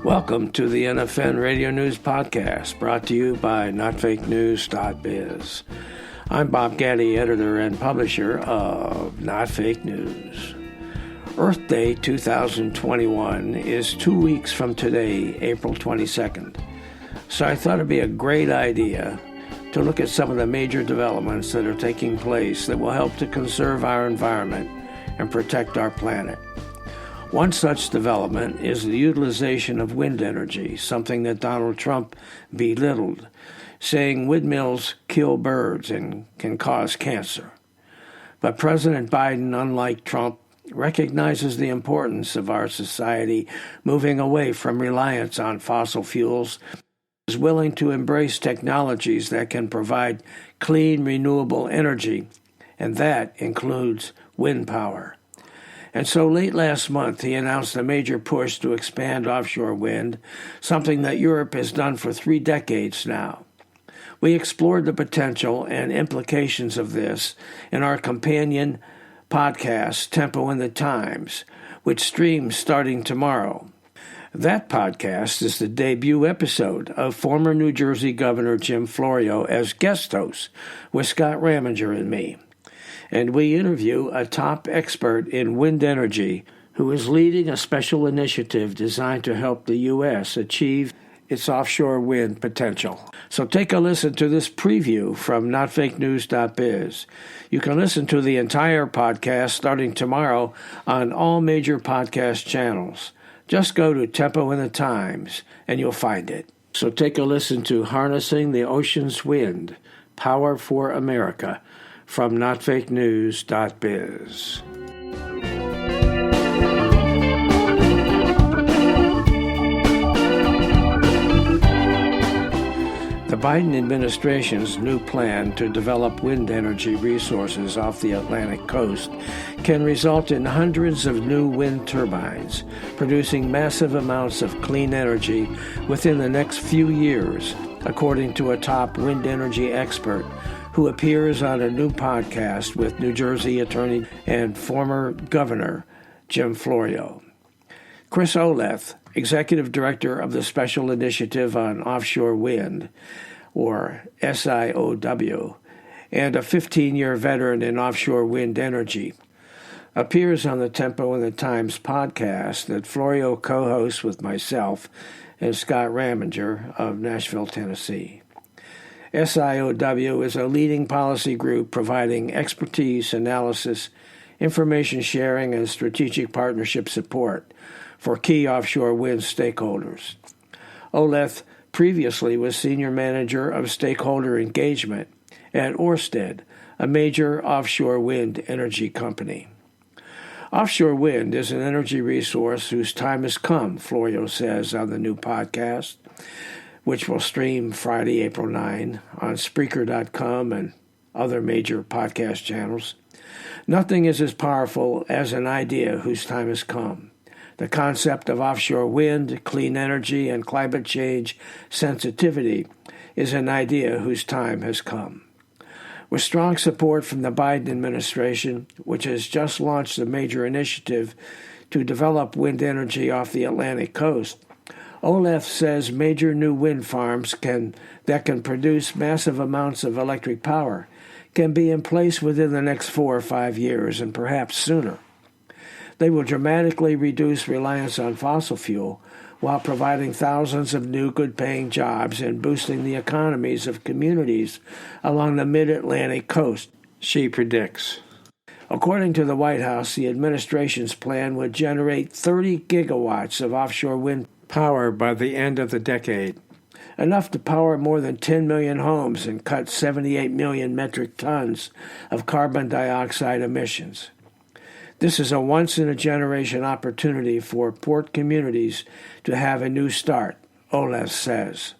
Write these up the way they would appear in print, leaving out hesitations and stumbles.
Welcome to the NFN Radio News Podcast, brought to you by NotFakeNews.biz. I'm Bob Gaddy, editor and publisher of Not Fake News. Earth Day 2021 is 2 weeks from today, April 22nd. So I thought it'd be a great idea to look at some of the major developments that are taking place that will help to conserve our environment and protect our planet. One such development is the utilization of wind energy, something that Donald Trump belittled, saying windmills kill birds and can cause cancer. But President Biden, unlike Trump, recognizes the importance of our society moving away from reliance on fossil fuels, is willing to embrace technologies that can provide clean, renewable energy, and that includes wind power. And so late last month, he announced a major push to expand offshore wind, something that Europe has done for 3 decades now. We explored the potential and implications of this in our companion podcast, Tempo in the Times, which streams starting tomorrow. That podcast is the debut episode of former New Jersey Governor Jim Florio as guest host with Scott Raminger and me. And we interview a top expert in wind energy who is leading a special initiative designed to help the U.S. achieve its offshore wind potential. So take a listen to this preview from NotFakeNews.biz. You can listen to the entire podcast starting tomorrow on all major podcast channels. Just go to Tempo in the Times and you'll find it. So take a listen to Harnessing the Ocean's Wind, Power for America, from NotFakeNews.biz. The Biden administration's new plan to develop wind energy resources off the Atlantic coast can result in hundreds of new wind turbines, producing massive amounts of clean energy within the next few years, according to a top wind energy expert who appears on a new podcast with New Jersey attorney and former governor Jim Florio. Chris Oleth, executive director of the Special Initiative on Offshore Wind, or SIOW, and a 15-year veteran in offshore wind energy, appears on the Tempo in the Times podcast that Florio co-hosts with myself and Scott Raminger of Nashville, Tennessee. SIOW is a leading policy group providing expertise, analysis, information sharing, and strategic partnership support for key offshore wind stakeholders. Oleth previously was senior manager of stakeholder engagement at Ørsted, a major offshore wind energy company. Offshore wind is an energy resource whose time has come, Florio says on the new podcast, which will stream Friday, April 9 on Spreaker.com and other major podcast channels. Nothing is as powerful as an idea whose time has come. The concept of offshore wind, clean energy, and climate change sensitivity is an idea whose time has come. With strong support from the Biden administration, which has just launched a major initiative to develop wind energy off the Atlantic coast, Oleth says major new wind farms that can produce massive amounts of electric power can be in place within the next 4 or 5 years, and perhaps sooner. They will dramatically reduce reliance on fossil fuel while providing thousands of new good-paying jobs and boosting the economies of communities along the mid-Atlantic coast, she predicts. According to the White House, the administration's plan would generate 30 gigawatts of offshore wind power by the end of the decade, enough to power more than 10 million homes and cut 78 million metric tons of carbon dioxide emissions. This is a once-in-a-generation opportunity for port communities to have a new start, Oleth says.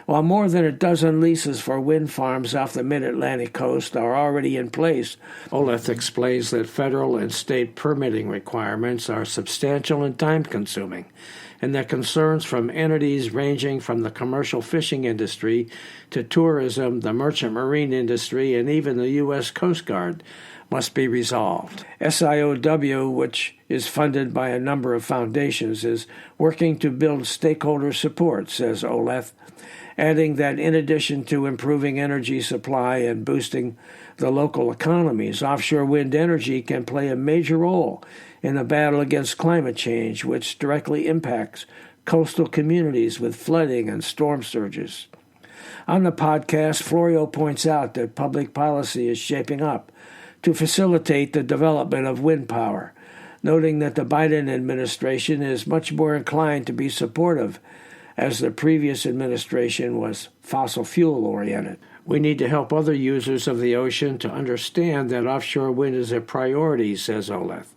While more than a dozen leases for wind farms off the mid-Atlantic coast are already in place, Oleth explains that federal and state permitting requirements are substantial and time-consuming, and that concerns from entities ranging from the commercial fishing industry to tourism, the merchant marine industry, and even the U.S. Coast Guard must be resolved. SIOW, which is funded by a number of foundations, is working to build stakeholder support, says Oleth, adding that in addition to improving energy supply and boosting the local economies, offshore wind energy can play a major role in the battle against climate change, which directly impacts coastal communities with flooding and storm surges. On the podcast, Florio points out that public policy is shaping up to facilitate the development of wind power, noting that the Biden administration is much more inclined to be supportive, as the previous administration was fossil fuel-oriented. We need to help other users of the ocean to understand that offshore wind is a priority, says Oleth.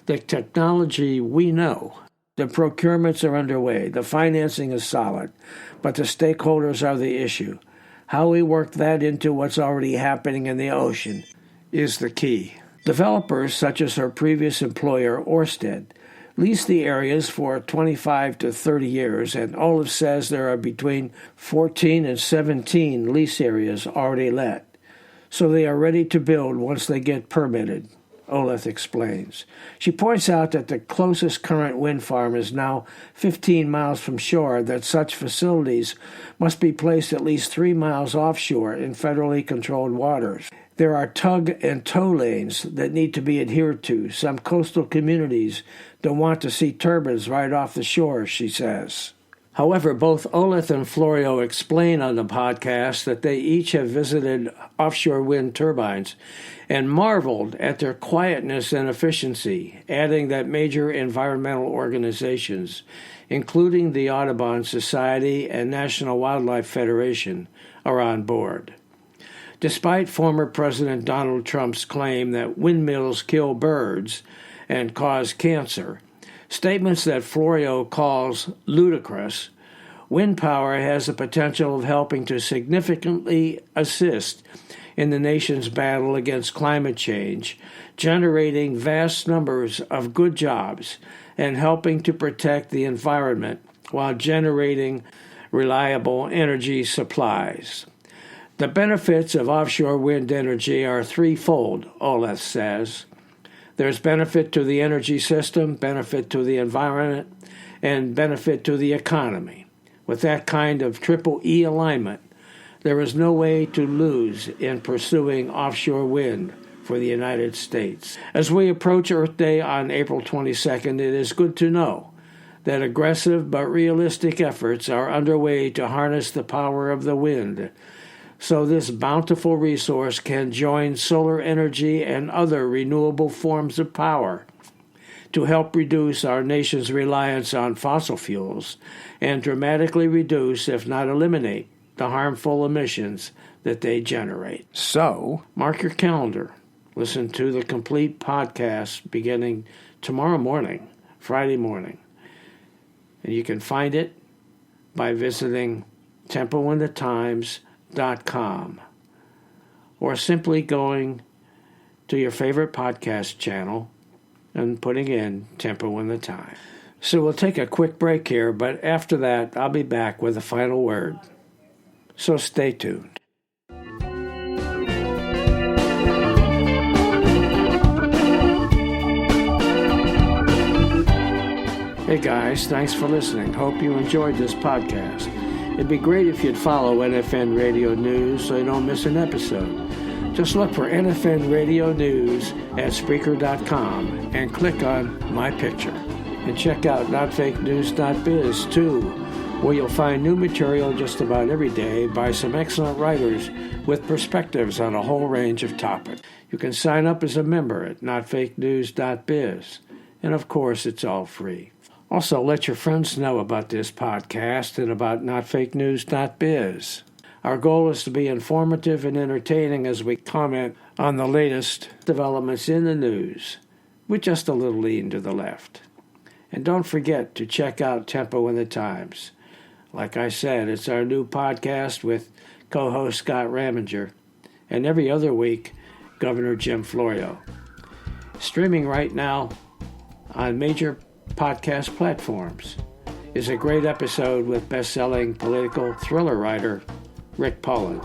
The technology we know. The procurements are underway. The financing is solid. But the stakeholders are the issue. How we work that into what's already happening in the ocean is the key. Developers, such as her previous employer, Ørsted, lease the areas for 25 to 30 years, and Olaf says there are between 14 and 17 lease areas already let. So they are ready to build once they get permitted, Olaf explains. She points out that the closest current wind farm is now 15 miles from shore, that such facilities must be placed at least 3 miles offshore in federally controlled waters. There are tug and tow lanes that need to be adhered to. Some coastal communities don't want to see turbines right off the shore, she says. However, both Oleth and Florio explain on the podcast that they each have visited offshore wind turbines and marveled at their quietness and efficiency, adding that major environmental organizations, including the Audubon Society and National Wildlife Federation, are on board. Despite former President Donald Trump's claim that windmills kill birds and cause cancer, statements that Florio calls ludicrous, wind power has the potential of helping to significantly assist in the nation's battle against climate change, generating vast numbers of good jobs and helping to protect the environment while generating reliable energy supplies. The benefits of offshore wind energy are threefold, Oleth says. There's benefit to the energy system, benefit to the environment, and benefit to the economy. With that kind of triple E alignment, there is no way to lose in pursuing offshore wind for the United States. As we approach Earth Day on April 22nd, it is good to know that aggressive but realistic efforts are underway to harness the power of the wind, so this bountiful resource can join solar energy and other renewable forms of power to help reduce our nation's reliance on fossil fuels and dramatically reduce, if not eliminate, the harmful emissions that they generate. So, mark your calendar. Listen to the complete podcast beginning tomorrow morning, Friday morning. And you can find it by visiting TempoInTheTimes.com or simply going to your favorite podcast channel and putting in Tempo in the Time. So we'll take a quick break here, but after that, I'll be back with a final word. So stay tuned. Hey guys, thanks for listening. Hope you enjoyed this podcast. It'd be great if you'd follow NFN Radio News so you don't miss an episode. Just look for NFN Radio News at Spreaker.com and click on my picture. And check out NotFakeNews.biz too, where you'll find new material just about every day by some excellent writers with perspectives on a whole range of topics. You can sign up as a member at NotFakeNews.biz. And of course, it's all free. Also, let your friends know about this podcast and about NotFakeNews.biz. Our goal is to be informative and entertaining as we comment on the latest developments in the news, with just a little lean to the left. And don't forget to check out Tempo in the Times. Like I said, it's our new podcast with co-host Scott Raminger, and every other week, Governor Jim Florio. Streaming right now on major podcast platforms. is a great episode with best-selling political thriller writer Rick Poland.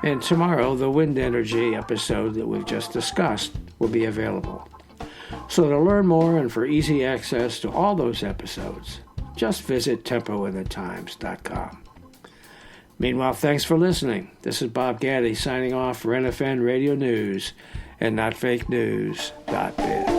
And tomorrow, the wind energy episode that we've just discussed will be available. So to learn more and for easy access to all those episodes, just visit tempointhetimes.com. Meanwhile, thanks for listening. This is Bob Gaddy signing off for NFN Radio News and NotFakeNews.biz.